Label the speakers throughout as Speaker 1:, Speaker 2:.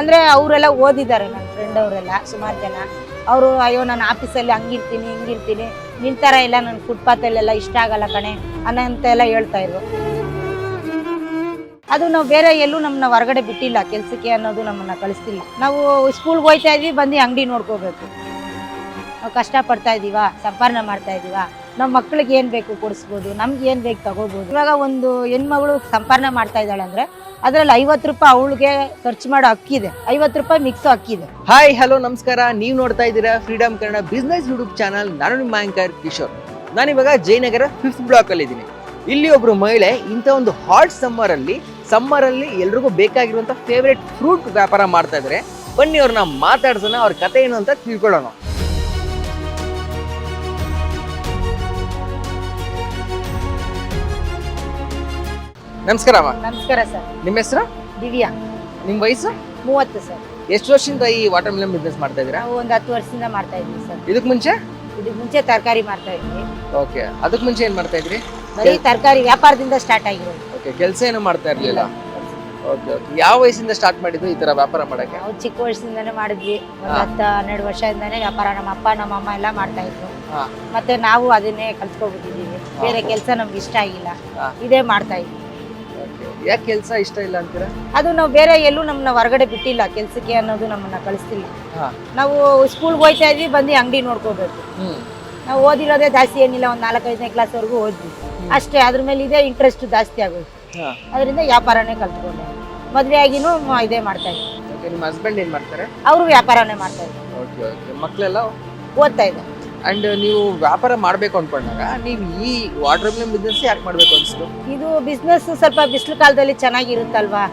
Speaker 1: ಯಾಕಂದ್ರೆ ಅವರೆಲ್ಲ ಓದಿದ್ದಾರೆ, ನನ್ನ ಫ್ರೆಂಡ್ ಅವರೆಲ್ಲ ಸುಮಾರು ಜನ. ಅವರು ಅಯ್ಯೋ ನಾನು ಆಫೀಸಲ್ಲಿ ಹಂಗಿರ್ತೀನಿ ಹಿಂಗಿರ್ತೀನಿ, ನಿನ್ ಥರ ಎಲ್ಲ ನನ್ನ ಫುಟ್ಪಾತಲ್ಲೆಲ್ಲ ಇಷ್ಟ ಆಗಲ್ಲ ಕಣೆ ಅನ್ನೋಂತ ಎಲ್ಲ ಹೇಳ್ತಾ ಇದ್ರು. ಅದು ನಾವು ಬೇರೆ ಎಲ್ಲೂ ನಮ್ಮನ್ನ ಹೊರಗಡೆ ಬಿಟ್ಟಿಲ್ಲ ಕೆಲಸಕ್ಕೆ ಅನ್ನೋದು, ನಮ್ಮನ್ನ ಕಳಿಸ್ತಿಲ್ಲ. ನಾವು ಸ್ಕೂಲ್ಗೆ ಹೋಗ್ತಾ ಇದ್ವಿ, ಬಂದು ಅಂಗಡಿ ನೋಡ್ಕೋಬೇಕು. ನಾವು ಕಷ್ಟಪಡ್ತಾ ಇದ್ದೀವ, ಸಂಪಾದನೆ ಮಾಡ್ತಾ ಇದ್ದೀವ, ನಮ್ಮ ಮಕ್ಳಿಗೆ ಏನು ಬೇಕು ಕೊಡಿಸ್ಬೋದು, ನಮ್ಗೆ ಏನು ಬೇಕು ತಗೋಬೋದು. ಇವಾಗ ಒಂದು ಹೆಣ್ಮಗಳು ಸಂಪಾದನೆ ಮಾಡ್ತಾ ಇದ್ದಾಳೆ ಅಂದರೆ ಅದರಲ್ಲಿ 50 ರೂಪಾಯಿ ಅವಳಿಗೆ ಖರ್ಚು ಮಾಡೋ ಅಕ್ಕಿದೆ, 50 ರೂಪಾಯಿ ಮಿಕ್ಸು ಅಕ್ಕಿದೆ.
Speaker 2: ಹಾಯ್ ಹಲೋ ನಮಸ್ಕಾರ, ನೀವು ನೋಡ್ತಾ ಇದ್ದೀರಾ freedom Kannada business YouTube channel. ನಾನು ನಿಮ್ಮ ಆಂಕರ್ ಕಿಶೋರ್. ನಾನಿವಾಗ ಜಯನಗರ 5th ಬ್ಲಾಕ್ ಅಲ್ಲಿ ಇದ್ದೀನಿ. ಇಲ್ಲಿ ಒಬ್ರು ಮಹಿಳೆ ಇಂಥ ಒಂದು ಹಾಟ್ ಸಮ್ಮರ್ ಅಲ್ಲಿ ಎಲ್ರಿಗೂ ಬೇಕಾಗಿರುವಂತ ಫೇವ್ರೆಟ್ ಫ್ರೂಟ್ ವ್ಯಾಪಾರ ಮಾಡ್ತಾ ಇದ್ದಾರೆ. ಬನ್ನಿ ಅವ್ರನ್ನ ಮಾತಾಡ್ಸೋಣ, ಅವ್ರ ಕತೆ ಏನು ಅಂತ ತಿಳ್ಕೊಳ್ಳೋಣ. ನಮಸ್ಕಾರ ಅಮ್ಮ.
Speaker 1: ನಮಸ್ಕಾರ ಸರ್.
Speaker 2: ನಿಮ್ಮ ಹೆಸರು?
Speaker 1: ದಿವ್ಯಾ.
Speaker 2: ನಿಮ್ಮ ವಯಸ್ಸು?
Speaker 1: 30 ಸರ್.
Speaker 2: ಎಷ್ಟು ವರ್ಷದಿಂದ ಈ ವಾಟರ್ ಮೆಲನ್ ಬಿಸ್ನೆಸ್ ಮಾಡ್ತಾ ಇದ್ದೀರಾ?
Speaker 1: ನಾವು ಒಂದು 10 ವರ್ಷದಿಂದ ಮಾಡ್ತಾ ಇದ್ವಿ ಸರ್.
Speaker 2: ಇದಕ್ಕೆ ಮುಂಚೆ
Speaker 1: ತರಕಾರಿ ಮಾಡ್ತಾ ಇದ್ವಿ.
Speaker 2: ಓಕೆ, ಅದಕ್ಕೆ ಮುಂಚೆ ಏನ್ ಮಾಡ್ತಾ ಇದ್ರಿ?
Speaker 1: ಬರೀ ತರಕಾರಿ ವ್ಯಾಪಾರದಿಂದ ಸ್ಟಾರ್ಟ್ ಆಗಿರೋದು.
Speaker 2: ಓಕೆ, ಕೆಲಸ ಏನು ಮಾಡ್ತಾ ಇರ್ಲಿಲ್ಲ? Okay okay. ಯಾವ ವಯಸ್ಸಿಂದ ಸ್ಟಾರ್ಟ್ ಮಾಡಿದ್ದು ಈ ತರ ವ್ಯಾಪಾರ ಮಾಡಕ್ಕೆ?
Speaker 1: ನಾವು ಚಿಕ್ಕ ವಯಸ್ಸಿಂದಾನೇ ಮಾಡಿದ್ವಿ. ಒಂದು 10-12 ವರ್ಷದಿಂದಾನೇ ವ್ಯಾಪಾರ ನಮ್ಮ ಅಪ್ಪ ನಮ್ಮ ಅಮ್ಮ ಎಲ್ಲ ಮಾಡ್ತಾ ಇದ್ರು. ಮತ್ತೆ ನಾವು ಅದನ್ನೇ ಕಲ್ತ್ಕೊಬಿಟ್ಟಿದೀವಿ. ಬೇರೆ ಕೆಲಸ ನಮ್ಗೆ ಇಷ್ಟ ಆಗಿಲ್ಲ, ಇದೇ ಮಾಡ್ತಾ ಇದ್ವಿ.
Speaker 2: ಯಾಕೆ ಕೆಲಸ ಇಷ್ಟ ಇಲ್ಲ ಅಂತೀರಾ?
Speaker 1: ಅದು ನಾವು ಬೇರೆ ಎಲ್ಲೂ ನಮ್ಮನ್ನ ಹೊರಗಡೆ ಬಿಟ್ಟಿಲ್ಲ ಕೆಲಸಕ್ಕೆ ಅನ್ನೋದು, ನಮ್ಮನ್ನ ಕಳಿಸ್ತಿಲ್ಲ. ನಾವು ಸ್ಕೂಲ್ಗೆ ಹೋಗ್ತಾ ಇದ್ವಿ, ಬಂದು ಅಂಗಡಿ ನೋಡ್ಕೋಬೇಕು. ನಾವು ಓದಿರೋದೇ ಜಾಸ್ತಿ ಏನಿಲ್ಲ, ಒಂದು 4-5ನೇ ಕ್ಲಾಸ್ವರೆಗೂ ಓದ್ವಿ ಅಷ್ಟೇ. ಅದ್ರ ಮೇಲೆ ಇದೇ ಇಂಟ್ರೆಸ್ಟ್ ಜಾಸ್ತಿ ಆಗೋದು, ಅದರಿಂದ ವ್ಯಾಪಾರನೇ ಕಲ್ತ್ಕೊಂಡೆ. ಮದ್ವೆ ಆಗಿನೂ ಇದೇ ಮಾಡ್ತಾ ಇದ್ವಿ.
Speaker 2: ನಿಮ್ಮ ಹಸ್ಬೆಂಡ್ ಏನ್ ಮಾಡ್ತಾರೆ?
Speaker 1: ಅವರು ವ್ಯಾಪಾರನೇ ಮಾಡ್ತಾ ಇದ್ರು.
Speaker 2: Okay okay. ಮಕ್ಕಳೆಲ್ಲ
Speaker 1: ಓದ್ತಾ ಇದ್ದಾರೆ.
Speaker 2: ಅಂಡ್ ನೀವು ವ್ಯಾಪಾರ ಮಾಡ್ಬೇಕು ಅನ್ಕೊಂಡಾಗ ನೀವು ಈ ವಾಟರ್ ಮೆಲನ್ ಬಿಸ್ನೆಸ್ ಯಾಕೆ ಮಾಡ್ಬೇಕು ಅನ್ಸ್ತು?
Speaker 1: ಇದು ಬಿಸ್ನೆಸ್ ಸ್ವಲ್ಪ ಬಿಸಿಲು ಕಾಲದಲ್ಲಿ ಚೆನ್ನಾಗಿರುತ್ತಲ್ವಾ,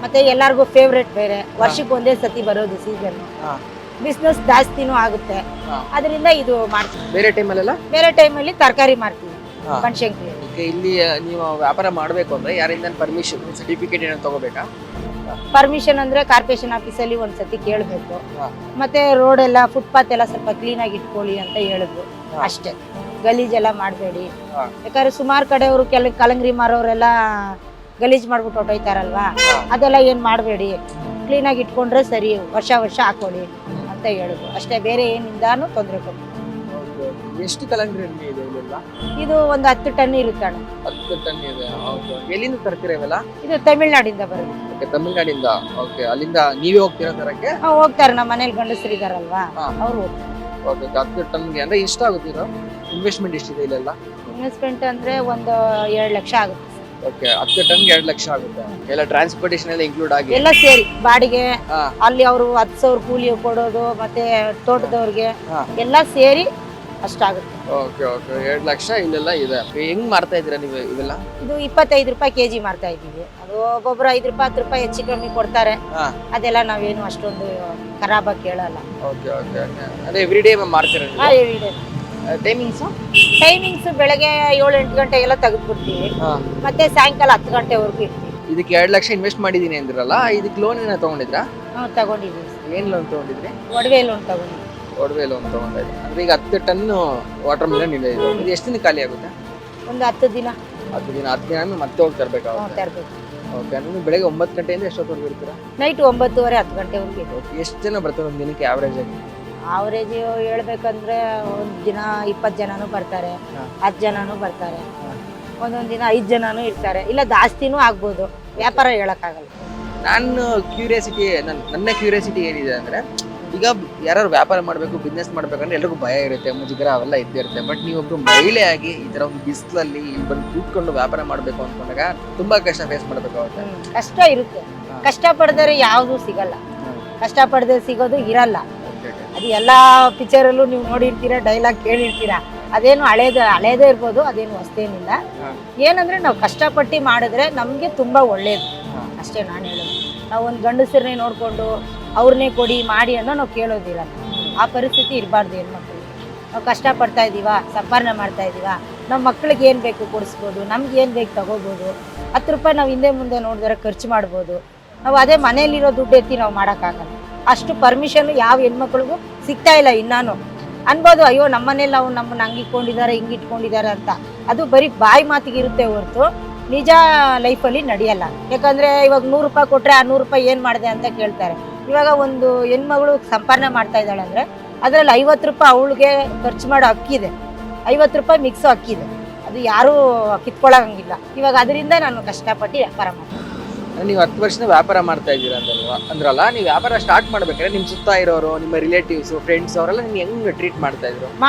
Speaker 1: ಮತ್ತೆ ಎಲ್ಲಾರ್ಗು ಫೇವ್ರೇಟ್. ಬೇರೆ ವರ್ಷಕ್ಕೆ ಒಂದೇ ಸತಿ ಬರೋದು ಸೀಸನ್, ಬಿಸ್ನೆಸ್ ಜಾಸ್ತಿನೂ ಆಗುತ್ತೆ, ಅದರಿಂದ ಇದು ಮಾಡ್ತೀವಿ. ಬೇರೆ ಟೈಮಲ್ಲಿ ತರಕಾರಿ ಮಾಡ್ತೀವಿ, ಬನಶಂಕರಿ.
Speaker 2: ಇಲ್ಲಿ ನೀವು ವ್ಯಾಪಾರ ಮಾಡ್ಬೇಕು ಅಂದ್ರೆ ಯಾರಿಂದ ಪರ್ಮಿಷನ್, ಸರ್ಟಿಫಿಕೇಟ್ ಏನೋ ತಗೋಬೇಕಾ?
Speaker 1: ಪರ್ಮಿಷನ್ ಅಂದ್ರೆ ಕಾರ್ಪೊರೇಷನ್ ಆಫೀಸಲ್ಲಿ ಒಂದ್ಸತಿ ಕೇಳಬೇಕು. ಮತ್ತೆ ರೋಡ್ ಎಲ್ಲ ಫುಟ್ಪಾತ್ ಎಲ್ಲ ಸ್ವಲ್ಪ ಕ್ಲೀನ್ ಆಗಿ ಇಟ್ಕೊಳ್ಳಿ ಅಂತ ಹೇಳಿದ್ರು ಅಷ್ಟೇ. ಗಲೀಜೆಲ್ಲ ಮಾಡಬೇಡಿ. ಯಾಕಂದ್ರೆ ಸುಮಾರು ಕಡೆಯವರು ಕಲಂಗರಿ ಮಾರೋರೆಲ್ಲ ಗಲೀಜ್ ಮಾಡ್ಬಿಟ್ಟು ಹೊಟ್ಟೋಯ್ತಾರಲ್ವಾ, ಅದೆಲ್ಲ ಏನ್ ಮಾಡಬೇಡಿ, ಕ್ಲೀನ್ ಆಗಿ ಇಟ್ಕೊಂಡ್ರೆ ಸರಿ, ವರ್ಷ ಹಾಕೊಳ್ಳಿ ಅಂತ ಹೇಳಿದ್ರು ಅಷ್ಟೇ. ಬೇರೆ ಏನಿಂದಾನು ತೊಂದರೆ ಕೊಟ್ಟು.
Speaker 2: ಎಷ್ಟು ಕಲಂಗರಿ ಇದೆ ಇಲ್ಲೆಲ್ಲ?
Speaker 1: ಇದು ಒಂದು 10 ಟನ್ ಇರುತ್ತೆ ಅಣ್ಣ. 10
Speaker 2: ಟನ್ ಇದೆ. ಎಲ್ಲಿಂದ ತರ್ತೀರಾ ಇವೆಲ್ಲ?
Speaker 1: ಇದು ತಮಿಳ್ನಾಡಿಂದ ಬರುತ್ತೆ.
Speaker 2: ತಮಿಳ್ನಾಡಿಂದ. ಓಕೆ, ಅಲ್ಲಿಂದ ನೀವೇ ಹೋಗ್ತೀರಾ ತರಕ್ಕೆ?
Speaker 1: ಹೋಗ್ತಾರೆ, ನಮ್ಮ ಮನೇಲಿ ಗಂಡಸರಿದಾರಲ್ವಾ ಅವ್ರು ಹೋಗ್ತಾರೆ.
Speaker 2: ಓಕೆ, 10 ಟನ್ಗೆ ಅಂದ್ರೆ ಎಷ್ಟಾಗುತ್ತೆ ಇನ್ವೆಸ್ಟ್ಮೆಂಟ್? ಎಷ್ಟಿದೆ ಇಲ್ಲೆಲ್ಲ
Speaker 1: ಇನ್ವೆಸ್ಟ್ಮೆಂಟ್ ಅಂದ್ರೆ ಒಂದು 2 ಲಕ್ಷ ಆಗುತ್ತೆ.
Speaker 2: ಓಕೆ, 10 ಟನ್ಗೆ 2 ಲಕ್ಷ ಆಗುತ್ತೆ. ಎಲ್ಲ ಟ್ರಾನ್ಸ್ಪೋರ್ಟೇಷನ್ ಎಲ್ಲ ಇನ್ಕ್ಲೂಡ್ ಆಗಿ
Speaker 1: ಎಲ್ಲ ಸೇರಿ ಬಾಡಿಗೆ, ಅಲ್ಲಿ ಅವರು 10,000 ಕೂಲಿ ಕೊಡೋದು, ಮತ್ತೆ ತೋಟದವ್ರಿಗೆ ಎಲ್ಲ ಸೇರಿ ಅಷ್ಟಾಗುತ್ತೆ.
Speaker 2: ಓಕೆ ಓಕೆ, 2 ಲಕ್ಷ ಇಲ್ಲೆಲ್ಲ ಇದೆ. ಹೆಂಗ್ ಮಾಡ್ತಾ ಇದೀರಾ ನೀವು ಇವೆಲ್ಲ?
Speaker 1: ಇದು 25 ರೂಪಾಯಿ ಕೆಜಿ ಮಾಡ್ತಾ ಇದೀವಿ. ಅದು ಒಬ್ಬೊಬ್ರು 5 ರೂಪಾಯಿ 10 ರೂಪಾಯಿ ಹೆಚ್ಚು ಕಮ್ಮಿ ಕೊಡ್ತಾರೆ. ಅದೆಲ್ಲ ನಾವೇನು ಅಷ್ಟೊಂದು ಖರಾಬಾಗಿ ಕೇಳಲ್ಲ.
Speaker 2: Okay okay. ಅಂದ್ರೆ ಎವ್ರಿ ಡೇ ಮಾಡ್ತೀರಾ?
Speaker 1: Every day. ಟೈಮಿಂಗ್ಸ್ ಬೆಳಗ್ಗೆ 7-8 ಗಂಟೆಗೆಲ್ಲ ತೆಗೆದ್ಬಿಡ್ತೀವಿ, ಮತ್ತೆ ಸಾಯಂಕಾಲ 10 ಗಂಟೆವರೆಗೂ ಇರ್ತೀವಿ.
Speaker 2: ಇದಕ್ಕೆ 2 ಲಕ್ಷ ಇನ್ವೆಸ್ಟ್ ಮಾಡಿದೀನಿ ಅಂದ್ರಲ್ಲ, ಇದಕ್ಕೆ ಲೋನ್ ಏನೋ ತಗೊಂಡಿದ್ರಾ?
Speaker 1: ತಗೊಂಡಿದ್ದೀವಿ.
Speaker 2: ಏನ್ ಲೋನ್ ತಗೊಂಡಿದ್ರಿ?
Speaker 1: ಒಡವೆ ಲೋನ್ ತಗೊಂಡಿದ್ವಿ.
Speaker 2: ಒಡವೆ ಲೋನ್ ತಗೊಂಡಿದ್ರಿ. ಅಂದ್ರೆ ಈಗ 10 ಟನ್ ವಾಟರ್ ಮೆಲನ್ ಇದೆ. ಇದು ಎಷ್ಟು ದಿನ ಖಾಲಿ ಆಗುತ್ತೆ?
Speaker 1: ಒಂದು 10 ದಿನ.
Speaker 2: 10 ದಿನ ಮತ್ತೆ ಹೋಗಿ ತರಬೇಕಾಗುತ್ತೆ. ಓಕೆ, ಅಂದ್ರೆ ಬೆಳಗ್ಗೆ 9 ಗಂಟೆಯಿಂದ ಎಷ್ಟೊತ್ತವರೆಗೂ ಇರ್ತೀರಾ?
Speaker 1: ನೈಟ್ 9:30 10 ಗಂಟೆವರೆಗೂ ಇರ್ತೀವಿ.
Speaker 2: ಎಷ್ಟು ಜನ ಬರ್ತಾರೆ ಒಂದು ದಿನಕ್ಕೆ ಆವರೇಜ್ ಆಗಿ?
Speaker 1: ಆವರೇಜ್ ಹೇಳ್ಬೇಕಂದ್ರೆ ಒಂದು ದಿನ 20 ಜನನೂ ಬರ್ತಾರೆ, 10 ಜನನೂ ಬರ್ತಾರೆ, ಒಂದೊಂದು ದಿನ 5 ಜನನೂ ಇರ್ತಾರೆ, ಇಲ್ಲ ಜಾಸ್ತಿನೂ ಆಗ್ಬೋದು. ವ್ಯಾಪಾರ ಹೇಳಕ್ಕಾಗಲ್ಲ.
Speaker 2: ನನ್ನ ಕ್ಯೂರಿಯಾಸಿಟಿ ಏನಿದೆ ಅಂದ್ರೆ, ಈಗ ಯಾರು ವ್ಯಾಪಾರ ಮಾಡಬೇಕು, ಬಿಸ್ನೆಸ್ ಮಾಡ್ಬೇಕಂದ್ರೆ ಎಲ್ರಿಗೂ ಭಯ ಇರುತ್ತೆ, ಮುಜುಗರ ಅವೆಲ್ಲ ಇದ್ದೇ ಇರುತ್ತೆ. ಬಟ್ ನೀವೊಬ್ರು ಮಹಿಳೆಯಾಗಿ ಈ ತರ ಒಂದು ಬಿಸಿಲಲ್ಲಿ ಇಲ್ಲಿ ಬಂದು ಕೂತ್ಕೊಂಡು ವ್ಯಾಪಾರ ಮಾಡ್ಬೇಕು ಅನ್ಕೊಂಡಾಗ ತುಂಬಾ ಕಷ್ಟ ಫೇಸ್ ಮಾಡ್ಬೇಕಾಗುತ್ತೆ.
Speaker 1: ಕಷ್ಟ ಇರುತ್ತೆ, ಕಷ್ಟ ಪಡೆದರೆ ಯಾವುದು ಸಿಗಲ್ಲ, ಕಷ್ಟ ಪಡೆದೇ ಸಿಗೋದು ಇರಲ್ಲ. ಅದು ಎಲ್ಲಾ ಪಿಕ್ಚರಲ್ಲೂ ನೀವು ನೋಡಿರ್ತೀರಾ, ಡೈಲಾಗ್ ಕೇಳಿರ್ತೀರಾ. ಅದೇನು ಹಳೇದೇ ಇರ್ಬೋದು, ಅದೇನು ಹೊಸ್ತೇನಿಲ್ಲ. ಏನಂದ್ರೆ ನಾವು ಕಷ್ಟಪಟ್ಟು ಮಾಡಿದ್ರೆ ನಮ್ಗೆ ತುಂಬಾ ಒಳ್ಳೇದು ಅಷ್ಟೇ. ನಾನು ಹೇಳೋದು, ನಾವು ಒಂದು ಗಂಡಸರನ್ನೇ ನೋಡ್ಕೊಂಡು ಅವ್ರನ್ನೇ ಕೊಡಿ ಮಾಡಿ ಅನ್ನೋ ನಾವು ಕೇಳೋದಿಲ್ಲ. ಆ ಪರಿಸ್ಥಿತಿ ಇರಬಾರ್ದು ಹೆಣ್ಮಕ್ಳಿಗೆ. ನಾವು ಕಷ್ಟಪಡ್ತಾ ಇದ್ದೀವ, ಸಂಪಾದನೆ ಮಾಡ್ತಾ ಇದ್ದೀವ, ನಮ್ಮ ಮಕ್ಳಿಗೆ ಏನು ಬೇಕು ಕೊಡಿಸ್ಬೋದು, ನಮ್ಗೆ ಏನು ಬೇಕು ತಗೋಬೋದು. 10 ರೂಪಾಯಿ ನಾವು ಹಿಂದೆ ಮುಂದೆ ನೋಡಿದ್ರೆ ಖರ್ಚು ಮಾಡ್ಬೋದು. ನಾವು ಅದೇ ಮನೇಲಿರೋ ದುಡ್ಡು ಎತ್ತಿ ನಾವು ಮಾಡೋಕ್ಕಾಗಲ್ಲ. ಅಷ್ಟು ಪರ್ಮಿಷನ್ ಯಾವ ಹೆಣ್ಮಕ್ಳಿಗೂ ಸಿಗ್ತಾ ಇಲ್ಲ ಇನ್ನಾನು. ಅನ್ಬೋದು, ಅಯ್ಯೋ ನಮ್ಮನೇಲಿ ನಾವು ನಮ್ಮನ್ನ ಹಂಗಿಟ್ಕೊಂಡಿದ್ದಾರೆ ಹಿಂಗಿಟ್ಕೊಂಡಿದ್ದಾರೆ ಅಂತ. ಅದು ಬರೀ ಬಾಯಿ ಮಾತಿಗಿರುತ್ತೆ ಹೊರತು ನಿಜ ಲೈಫಲ್ಲಿ ನಡೆಯಲ್ಲ. ಯಾಕಂದ್ರೆ ಇವಾಗ 100 ರೂಪಾಯಿ ಕೊಟ್ರೆ ಆ 100 ರೂಪಾಯಿ ಏನು ಮಾಡಿದೆ ಅಂತ ಕೇಳ್ತಾರೆ. ಇವಾಗ ಒಂದು ಹೆಣ್ಮಗಳು ಸಂಪಾದನೆ ಮಾಡ್ತಾ ಇದ್ದಾಳೆ ಅಂದ್ರೆ ಅದ್ರಲ್ಲಿ 50 ರೂಪಾಯಿ ಅವಳಿಗೆ ಖರ್ಚು ಮಾಡೋ ಅಕ್ಕಿದೆ, 50 ರೂಪಾಯಿ ಮಿಕ್ಸು ಅಕ್ಕಿದೆ. ಅದು ಯಾರೂ ಕಿತ್ಕೊಳ್ಳೋಂಗಿಲ್ಲ. ಇವಾಗ ಅದರಿಂದ ನಾನು ಕಷ್ಟಪಟ್ಟು ವ್ಯಾಪಾರ ಮಾಡ್ತೀನಿ.
Speaker 2: ನೀವು 10 ವರ್ಷದ ವ್ಯಾಪಾರ ಮಾಡ್ತಾ ಇದ್ದೀರಾ ಅಂದ್ರಲ್ಲ, ನೀವು ವ್ಯಾಪಾರ ಸ್ಟಾರ್ಟ್ ಮಾಡ್ಬೇಕಾದ್ರೆ ನಿಮ್ ಸುತ್ತ ಇರೋರು, ನಿಮ್ಮ ರಿಲೇಟಿವ್ಸ್, ಫ್ರೆಂಡ್ಸ್ ಅವರೆಲ್ಲ ನಿಮ್ಗೆ ಹೆಂಗ್ ಟ್ರೀಟ್ ಮಾಡ್ತಾ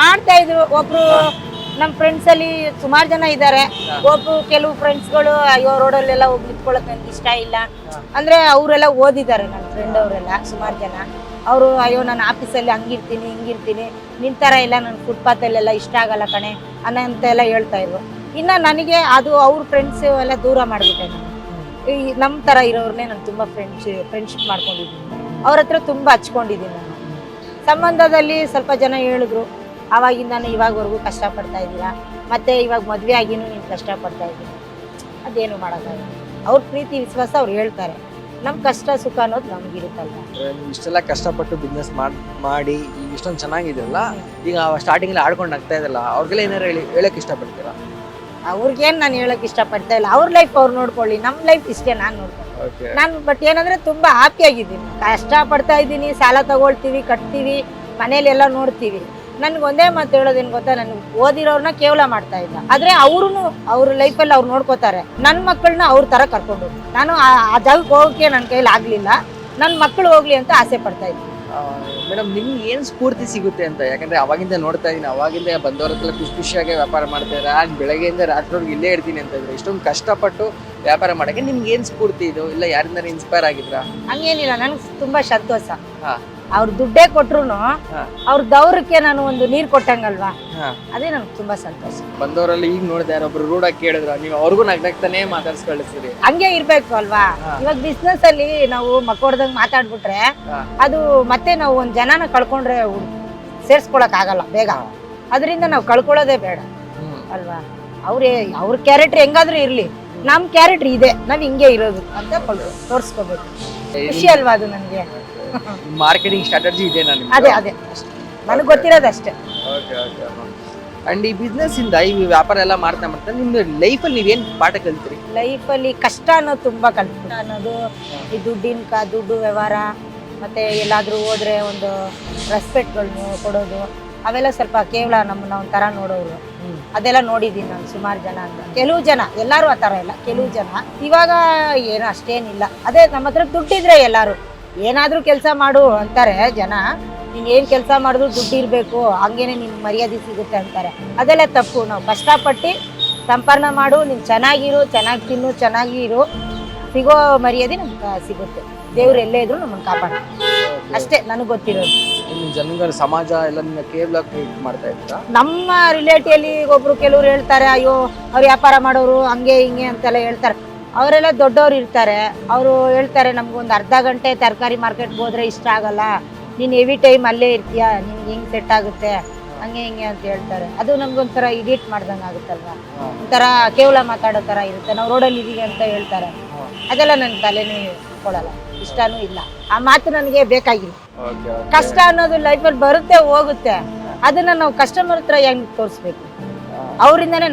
Speaker 2: ಇದ್ರು?
Speaker 1: ಒಬ್ರು ನಮ್ಮ ಫ್ರೆಂಡ್ಸ್ ಅಲ್ಲಿ ಸುಮಾರು ಜನ ಇದ್ದಾರೆ. ಒಬ್ರು ಕೆಲವು ಫ್ರೆಂಡ್ಸ್ಗಳು ಅಯ್ಯೋ ರೋಡಲ್ಲೆಲ್ಲ ಹೋಗಿ ನಿಂತ್ಕೊಳ್ಳೋಕೆ ನನಗೆ ಇಷ್ಟ ಇಲ್ಲ ಅಂದ್ರೆ ಅವರೆಲ್ಲ ಓದಿದ್ದಾರೆ. ನನ್ನ ಫ್ರೆಂಡ್ ಅವರೆಲ್ಲ ಸುಮಾರು ಜನ ಅವರು ಅಯ್ಯೋ ನಾನು ಆಫೀಸಲ್ಲಿ ಹಂಗಿರ್ತೀನಿ ಹಿಂಗಿರ್ತೀನಿ, ನಿನ್ನ ಥರ ಎಲ್ಲ ನನ್ನ ಫುಟ್ಪಾತಲ್ಲೆಲ್ಲ ಇಷ್ಟ ಆಗಲ್ಲ ಕಣೆ ಅಂತೆಲ್ಲ ಹೇಳ್ತಾ ಇದ್ರು. ಇನ್ನು ನನಗೆ ಅದು ಅವ್ರ ಫ್ರೆಂಡ್ಸ್ ಎಲ್ಲ ದೂರ ಮಾಡಿಬಿಟ್ಟೆ. ನಾನು ಈ ನಮ್ಮ ಥರ ಇರೋರ್ನೇ ನಾನು ತುಂಬ ಫ್ರೆಂಡ್ಶಿಪ್ ಮಾಡ್ಕೊಂಡಿದ್ದೀನಿ. ಅವ್ರ ಹತ್ರ ತುಂಬ ಹಚ್ಕೊಂಡಿದ್ದೀನಿ. ನಾನು ಸಂಬಂಧದಲ್ಲಿ ಸ್ವಲ್ಪ ಜನ ಹೇಳಿದ್ರು ಆವಾಗಿಂದಾನು ಇವಾಗವರೆಗೂ ಕಷ್ಟಪಡ್ತಾ ಇದ್ದೀರಾ, ಮತ್ತೆ ಇವಾಗ ಮದುವೆ ಆಗಿನೂ ನೀನು ಕಷ್ಟಪಡ್ತಾ ಇದ್ದೀನಿ. ಅದೇನು ಮಾಡೋಕ್ಕಾಗಲ್ಲ. ಅವ್ರ ಪ್ರೀತಿ ವಿಶ್ವಾಸ ಅವ್ರು ಹೇಳ್ತಾರೆ. ನಮ್ಮ ಕಷ್ಟ ಸುಖ ಅನ್ನೋದು ನಮಗಿರುತ್ತಲ್ವ.
Speaker 2: ಇಷ್ಟೆಲ್ಲ ಕಷ್ಟಪಟ್ಟು ಬಿಸ್ನೆಸ್ ಮಾಡಿ ಈಗ ಇಷ್ಟೊಂದು ಚೆನ್ನಾಗಿದೆಯಲ್ಲ, ಈಗ ಸ್ಟಾರ್ಟಿಂಗ್ ಆಡ್ಕೊಂಡು ಆಗ್ತಾ ಇದೆಲ್ಲ, ಅವ್ರಿಗೆಲ್ಲ ಏನಾರು ಹೇಳಕ್ ಇಷ್ಟಪಡ್ತೀರಾ?
Speaker 1: ಅವ್ರಿಗೇನು ನಾನು ಹೇಳಕ್ ಇಷ್ಟಪಡ್ತಾ ಇಲ್ಲ. ಅವ್ರ ಲೈಫ್ ಅವ್ರು ನೋಡ್ಕೊಳ್ಳಿ, ನಮ್ಮ ಲೈಫ್ ಇಷ್ಟೇ ನಾನು ನೋಡ್ತೀನಿ. ನಾನು ಬಟ್ ಏನಂದ್ರೆ ತುಂಬಾ ಹ್ಯಾಪಿ ಆಗಿದ್ದೀನಿ. ಕಷ್ಟ ಪಡ್ತಾ ಇದ್ದೀನಿ, ಸಾಲ ತಗೊಳ್ತೀವಿ, ಕಟ್ತೀವಿ, ಮನೇಲಿ ಎಲ್ಲ ನೋಡ್ತೀವಿ. ನನ್ಗೆ ಒಂದೇ ಮಾತು ಹೇಳೋದೇನು ಗೊತ್ತಾ, ನನ್ಗೆ ಓದಿರೋರ್ನ ಕೇವಲ ಮಾಡ್ತಾ ಇಲ್ಲ, ಆದ್ರೆ ಅವ್ರ ಲೈಫಲ್ಲಿ ಅವ್ರು ನೋಡ್ಕೋತಾರೆ. ನನ್ನ ಮಕ್ಕಳನ್ನ ಅವ್ರ ತರ ಕರ್ಕೊಂಡು ನಾನು ಆ ಜಾಗಕ್ಕೆ ಹೋಗಕ್ಕೆ ನನ್ನ ಕೈಲಿ ಆಗ್ಲಿಲ್ಲ. ನನ್ನ ಮಕ್ಕಳು ಹೋಗ್ಲಿ ಅಂತ ಆಸೆ ಪಡ್ತಾ ಇದ್ದೀನಿ.
Speaker 2: ಮೇಡಮ್, ನಿಮ್ಗೆ ಏನ್ ಸ್ಫೂರ್ತಿ ಸಿಗುತ್ತೆ ಅಂತ? ಯಾಕಂದ್ರೆ ಅವಾಗಿಂದ ನೋಡ್ತಾ ಇದೀನಿ, ಅವಾಗಿಂದ ಬಂದವ್ರ ಹತ್ರ ಖುಷಿಯಾಗಿ ವ್ಯಾಪಾರ ಮಾಡ್ತಾರೆ. ಬೆಳಗ್ಗೆಯಿಂದ ರಾತ್ರಿವರೆಗೆ ಇಲ್ಲೇ ಇರ್ತೀನಿ ಅಂತ ಇದ್ರೆ, ಇಷ್ಟೊಂದು ಕಷ್ಟಪಟ್ಟು ವ್ಯಾಪಾರ ಮಾಡಕ್ಕೆ ನಿಮ್ಗೆ ಏನ್ ಸ್ಫೂರ್ತಿ ಇದು? ಇಲ್ಲ ಯಾರಿಂದ ಇನ್ಸ್ಪೈರ್ ಆಗಿದ್ರಾ?
Speaker 1: ಹಂಗೇನಿಲ್ಲ, ನನ್ಗೆ ತುಂಬಾ ಸಂತೋಷ. ಅವ್ರ ದುಡ್ಡೇ ಕೊಟ್ರು ಅವ್ರ ದೌರ್ಯಕ್ಕೆ ನಾನು ಒಂದು ನೀರ್ ಕೊಟ್ಟಂಗಲ್ವಾ, ಅದೇ ನನ್ಗೆ ತುಂಬಾ ಸಂತೋಷ.
Speaker 2: ಬಂದವರಲ್ಲಿ ಈಗ ನೋಡಿದೆ, ಯಾರೊಬ್ರು ರೂಢಾಗಿ ಕೇಳಿದ್ರ, ನೀವು ಅವ್ರಿಗೂ ನಗ್ನಗ್ತಾನೆ ಮಾತಾಡ್ಸ್ಕೊಳ್ತೀರಿ.
Speaker 1: ಹಂಗೆ ಇರ್ಬೇಕು ಅಲ್ವಾ. ಇವಾಗ ಬಿಸ್ನೆಸ್ ಅಲ್ಲಿ ನಾವು ಮಕ್ಕಳ್ದಂಗ್ ಮಾತಾಡ್ಬಿಟ್ರೆ ಅದು ಮತ್ತೆ ನಾವು ಒಂದ್ ಜನನ ಕಳ್ಕೊಂಡ್ರೆ ಸೇರ್ಸ್ಕೊಳಕ್ ಆಗಲ್ಲ ಬೇಗ. ಅದರಿಂದ ನಾವು ಕಳ್ಕೊಳ್ಳೋದೇ ಬೇಡ ಅಲ್ವಾ. ಅವ್ರ ಕ್ಯಾರೆಕ್ಟರ್ ಹೆಂಗಾದ್ರೂ ಇರ್ಲಿ, ನಮ್ ಕ್ಯಾರೆಕ್ಟರ್ ಇದೆ, ನಾವ್ ಹಿಂಗೆ ಇರೋದು ಅಂತ ತೋರ್ಸ್ಕೋಬೇಕು. ಖುಷಿ ಅಲ್ವಾ ಅದು ನನ್ಗೆ.
Speaker 2: ಮಾರ್ಕೆಟಿಂಗ್ ಸ್ಟ್ರಾಟಜಿ ಇದೆ
Speaker 1: ಅದೇ ನನಗೆ ಗೊತ್ತಿರೋದಷ್ಟೇ.
Speaker 2: ಅಂಡ್ ಈ ಬಿಸ್ನೆಸ್ ಇಂದ ಈ ವ್ಯಾಪಾರ ಎಲ್ಲ ಮಾಡ್ತಾ ನಿಮ್ದು ಲೈಫಲ್ಲಿ ನೀವೇನ್ ಪಾಠ ಕಲಿತೀರಿ?
Speaker 1: ಲೈಫಲ್ಲಿ ಕಷ್ಟ ಅನ್ನೋದು ತುಂಬಾ ಕಲಿತು ಅನ್ನೋದು. ಈ ದುಡ್ಡು ವ್ಯವಹಾರ, ಮತ್ತೆ ಎಲ್ಲಾದ್ರೂ ಹೋದ್ರೆ ಒಂದು ರೆಸ್ಪೆಕ್ಟ್ಗಳನ್ನು ಕೊಡೋದು, ಅವೆಲ್ಲ ಸ್ವಲ್ಪ ಕೇವಲ ನಮ್ಮನ್ನ ಒಂಥರ ನೋಡೋರು. ಅದೆಲ್ಲ ನೋಡಿದ್ದೀನಿ ನಾನು ಸುಮಾರು ಜನ ಅಂತ. ಕೆಲವು ಜನ, ಎಲ್ಲರೂ ಆ ಥರ ಇಲ್ಲ, ಕೆಲವು ಜನ. ಇವಾಗ ಏನು ಅಷ್ಟೇನಿಲ್ಲ. ಅದೇ ನಮ್ಮ ಹತ್ರ ದುಡ್ಡಿದ್ರೆ ಎಲ್ಲರೂ ಏನಾದ್ರೂ ಕೆಲಸ ಮಾಡು ಅಂತಾರೆ ಜನ. ನೀನ್ ಏನ್ ಕೆಲಸ ಮಾಡಿದ್ರು ದುಡ್ಡು ಇರ್ಬೇಕು, ಹಂಗೇನೆ ನಿನ್ ಮರ್ಯಾದೆ ಸಿಗುತ್ತೆ ಅಂತಾರೆ. ಅದೆಲ್ಲ ತಪ್ಪು. ನಾವು ಕಷ್ಟಪಟ್ಟು ಸಂಪಾದನೆ ಮಾಡು, ನೀನ್ ಚೆನ್ನಾಗಿರು, ಚೆನ್ನಾಗಿ ತಿನ್ನು, ಚೆನ್ನಾಗಿರು, ಸಿಗೋ ಮರ್ಯಾದೆ ನಮ್ಗೆ ಸಿಗುತ್ತೆ. ದೇವ್ರು ಎಲ್ಲೇ ಇದ್ರು ನಮ್ಮನ್ನು ಕಾಪಾಡ, ಅಷ್ಟೇ ನನಗೆ ಗೊತ್ತಿರೋದು.
Speaker 2: ಜನಗಳ ಸಮಾಜ ಎಲ್ಲ ನಿನ್ನ ಕೇವಲ ಮಾಡ್ತಾ ಇದ್ದೀರಾ?
Speaker 1: ನಮ್ಮ ರಿಲೇಟಿವಲ್ಲಿ ಕೆಲವ್ರು ಹೇಳ್ತಾರೆ, ಅಯ್ಯೋ ಅವ್ರು ವ್ಯಾಪಾರ ಮಾಡೋರು ಹಂಗೆ ಹಿಂಗೆ ಅಂತೆಲ್ಲ ಹೇಳ್ತಾರೆ. ಅವರೆಲ್ಲ ದೊಡ್ಡವ್ರು ಇರ್ತಾರೆ. ಅವರು ಹೇಳ್ತಾರೆ, ನಮ್ಗೊಂದು ಅರ್ಧ ಗಂಟೆ ತರಕಾರಿ ಮಾರ್ಕೆಟ್ಗೆ ಹೋದ್ರೆ ಇಷ್ಟ ಆಗಲ್ಲ, ನೀನು ಹೆವಿ ಟೈಮ್ ಅಲ್ಲೇ ಇರ್ತೀಯ, ನಿನ್ಗೆ ಹಿಂಗೆ ಸೆಟ್ ಆಗುತ್ತೆ, ಹಂಗೆ ಹಿಂಗೆ ಅಂತ ಹೇಳ್ತಾರೆ. ಅದು ನಮ್ಗೊಂಥರ ಇಡಿಟ್ ಮಾಡ್ದಂಗೆ ಆಗುತ್ತಲ್ವಾ, ಒಂಥರ ಕೇವಲ ಮಾತಾಡೋ ಥರ ಇರುತ್ತೆ. ನಾವು ರೋಡಲ್ಲಿ ಇದೀವಿ ಅಂತ ಹೇಳ್ತಾರೆ. ಅದೆಲ್ಲ ನನ್ನ ತಲೆನೂ ಕೊಡಲ್ಲ, ಇಷ್ಟನೂ ಇಲ್ಲ. ಆ ಮಾತು ನನಗೆ ಬೇಕಾಗಿಲ್ಲ. ಕಷ್ಟ ಅನ್ನೋದು ಲೈಫಲ್ಲಿ ಬರುತ್ತೆ ಹೋಗುತ್ತೆ, ಅದನ್ನ ನಾವು ಕಸ್ಟಮರ್ ಹತ್ರ ಹೆಂಗ್ ತೋರಿಸ್ಬೇಕು? ಅವರಿಂದನೇ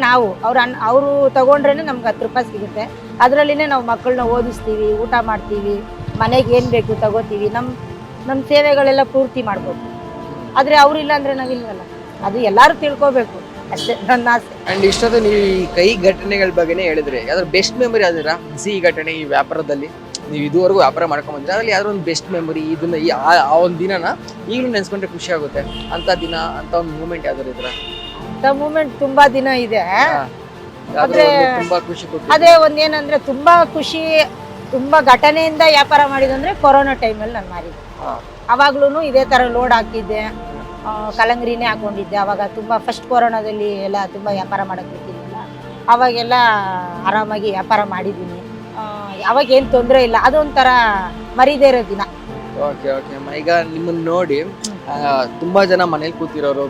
Speaker 1: ಅವರು ತಗೊಂಡ್ರೇನೆ ನಮ್ಗೆ 10 ರೂಪಾಯಿ ಸಿಗುತ್ತೆ. ಅದರಲ್ಲಿನೇ ನಾವು ಮಕ್ಕಳನ್ನ ಓದಿಸ್ತೀವಿ, ಊಟ ಮಾಡ್ತೀವಿ, ಮನೆಗೆ ಏನು ಬೇಕು ತಗೋತೀವಿ, ನಮ್ಮ ಸೇವೆಗಳೆಲ್ಲ ಪೂರ್ತಿ ಮಾಡ್ಬೋದು. ಆದರೆ ಅವರಿಲ್ಲ ಅಂದರೆ ನಾವಿಲ್ವಲ್ಲ. ಅದು ಎಲ್ಲರೂ ತಿಳ್ಕೊಬೇಕು ಅಷ್ಟೇ ನನ್ನ ಆಸೆ.
Speaker 2: ಅಂಡ್ ಇಷ್ಟೊಂದು ನೀವು ಈ ಕೈ ಘಟನೆಗಳ ಬಗ್ಗೆನೇ ಹೇಳಿದ್ರೆ, ಯಾವ್ದಾದ್ರು ಬೆಸ್ಟ್ ಮೆಮೊರಿ ಯಾವ್ದಾರ ಸಿಹಿ ಘಟನೆ ಈ ವ್ಯಾಪಾರದಲ್ಲಿ? ನೀವು ಇದುವರೆಗೂ ವ್ಯಾಪಾರ ಮಾಡ್ಕೊಂಬಂದ್ರೆ ಅದ್ರಲ್ಲಿ ಯಾವ್ದೋ ಒಂದು ಬೆಸ್ಟ್ ಮೆಮೊರಿ, ಇದನ್ನ ಆ ಒಂದು ದಿನನ ಈಗಲೂ ನೆನೆಸ್ಕೊಂಡ್ರೆ ಖುಷಿ ಆಗುತ್ತೆ ಅಂತ ದಿನ, ಅಂತ ಒಂದು ಮೂಮೆಂಟ್ ಯಾವ್ದಾರು ಇದ್ರ?
Speaker 1: ಅಂತ ಮೂಮೆಂಟ್ ತುಂಬಾ ದಿನ ಇದೆ.
Speaker 2: ತುಂಬಾ ಖುಷಿ ಕೊಟ್ಟು
Speaker 1: ಅದೇ ಒಂದೇನಂದ್ರೆ ತುಂಬಾ ಖುಷಿ, ತುಂಬಾ ಘಟನೆಯಿಂದ ವ್ಯಾಪಾರ ಮಾಡಿದಂದ್ರೆ ಕೊರೋನಾ ಟೈಮಲ್ಲಿ ನಾನು ಮಾರಿದ್ದೆ. ಅವಾಗ್ಲೂ ಇದೇ ತರ ಲೋಡ್ ಹಾಕಿದ್ದೆ, ಕಲಂಗರಿನೇ ಹಾಕೊಂಡಿದ್ದೆ. ಅವಾಗ ತುಂಬಾ ಫಸ್ಟ್ ಕೊರೋನಾದಲ್ಲಿ ಎಲ್ಲ ತುಂಬಾ ವ್ಯಾಪಾರ ಮಾಡಕ್ ಬಿಟ್ಟಿದ್ದಿಲ್ಲ. ಅವಾಗೆಲ್ಲ ಆರಾಮಾಗಿ ವ್ಯಾಪಾರ ಮಾಡಿದ್ದೀನಿ. ಅವಾಗ ಏನು ತೊಂದರೆ ಇಲ್ಲ. ಅದೊಂಥರ ಮರಿದೇ ಇರೋ ದಿನ.
Speaker 2: ಓಕೆ ಓಕೆ ಅಮ್ಮ, ಈಗ ನಿಮ್ಮನ್ನ ನೋಡಿ ತುಂಬಾ ಜನ ಮನೇಲಿ ಕೂತಿರೋರು,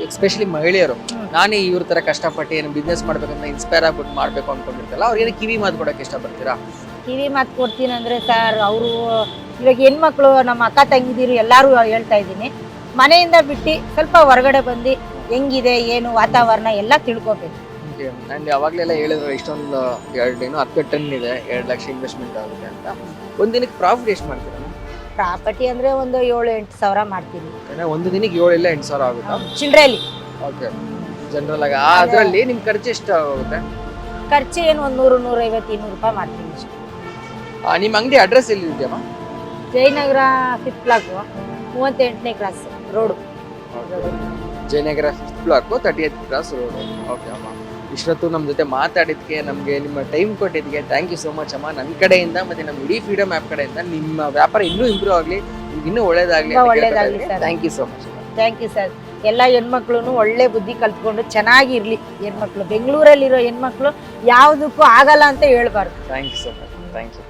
Speaker 2: ಎಸ್ಪೆಷಲಿ ಮಹಿಳೆಯರು, ನಾನೇ ಇವ್ರ ತರ ಕಷ್ಟಪಟ್ಟು ಏನು ಬಿಸ್ನೆಸ್ ಮಾಡ್ಬೇಕಂತ ಇನ್ಸ್ಪೈರ್ ಆಗ್ಬಿಟ್ಟು ಮಾಡ್ಬೇಕು ಅನ್ಕೊಂಡಿರ್ತಲ್ಲ, ಅವ್ರಿಗೆ ಕಿವಿ ಮಾತು ಕೊಡಕ್ಕೆ ಇಷ್ಟಪಡ್ತೀರಾ?
Speaker 1: ಕಿವಿ ಮಾತು ಕೊಡ್ತೀನಿ ಅಂದ್ರೆ ಸರ್, ಅವರು ಇವಾಗ ಹೆಣ್ಮಕ್ಳು, ನಮ್ಮ ಅಕ್ಕ ತಂಗಿದಿರು ಎಲ್ಲರೂ ಹೇಳ್ತಾ ಇದ್ದೀನಿ, ಮನೆಯಿಂದ ಬಿಟ್ಟು ಸ್ವಲ್ಪ ಹೊರಗಡೆ ಬಂದು ಹೆಂಗಿದೆ ಏನು ವಾತಾವರಣ ಎಲ್ಲ ತಿಳ್ಕೊಬೇಕು.
Speaker 2: ನಾನು ಯಾವಾಗಲೆಲ್ಲ ಹೇಳಿದ್ರು ಇಷ್ಟೊಂದು 10 ಟನ್ ಇದೆ, 2 ಲಕ್ಷ ಇನ್ವೆಸ್ಟ್ಮೆಂಟ್ ಆಗುತ್ತೆ ಅಂತ. ಒಂದಿನಕ್ಕೆ ಪ್ರಾಫಿಟ್ ಎಷ್ಟು ಮಾಡ್ತೀರಾ?
Speaker 1: ಪ್ರಾಪರ್ಟಿ ಅಂದ್ರೆ ಒಂದು 7-8 ಸಾವಿರ ಮಾಡ್ತೀನಿ
Speaker 2: ಅಂದ್ರೆ ಒಂದು ದಿನಕ್ಕೆ 7-8 ಸಾವಿರ ಆಗುತ್ತಾ?
Speaker 1: ಚಿಲ್ಡ್ರಲ್ಲಿ.
Speaker 2: ಓಕೆ, ಜನರಲ್ ಆಗಿ ಅದರಲ್ಲಿ ನಿಮ್ ಖರ್ಚು ಎಷ್ಟು ಆಗುತ್ತೆ?
Speaker 1: ಖರ್ಚು ಏನು ಒಂದು 100-150-200 ರೂಪಾಯಿ ಮಾಡ್ತೀನಿ ಅಷ್ಟೇ.
Speaker 2: ನಿಮ್ಮ ಅಂಗಡಿ ಅಡ್ರೆಸ್ ಎಲ್ಲಿ ಇದೆಯಮ್ಮ?
Speaker 1: ಜಯನಗರ 5th ಬ್ಲಾಕ್ 38ನೇ cross road.
Speaker 2: Jayanagar 5th block 38th cross road. Okay ಅಮ್ಮ, ಇಷ್ಟೊತ್ತು ನಮ್ಮ ಜೊತೆ ಮಾತಾಡಿದ್ಕೆ, ನಮಗೆ ನಿಮ್ಮ ಟೈಮ್ ಕೊಟ್ಟಿದ್ದಕ್ಕೆ ಥ್ಯಾಂಕ್ ಯು ಸೋ ಮಚ್ ಅಮ್ಮ. ನನ್ನ ಕಡೆಯಿಂದ ಮತ್ತೆ ನಮ್ಮ ಇಡೀ ಫ್ರೀಡಮ್ ಆ್ಯಪ್ ಕಡೆಯಿಂದ ನಿಮ್ಮ ವ್ಯಾಪಾರ ಇನ್ನೂ ಇಂಪ್ರೂವ್ ಆಗಲಿ, ಇನ್ನೂ ಒಳ್ಳೇದಾಗಲಿ. Thank you so much.
Speaker 1: Thank you sir. ಎಲ್ಲ ಹೆಣ್ಮಕ್ಳು ಒಳ್ಳೆ ಬುದ್ಧಿ ಕಲ್ತ್ಕೊಂಡು ಚೆನ್ನಾಗಿರ್ಲಿ. ಹೆಣ್ಮಕ್ಳು ಬೆಂಗಳೂರಲ್ಲಿರೋ ಹೆಣ್ಮಕ್ಳು ಯಾವುದಕ್ಕೂ ಆಗಲ್ಲ ಅಂತ ಹೇಳ್ಬಾರ್ದು.
Speaker 2: Thank you so much. Thank you.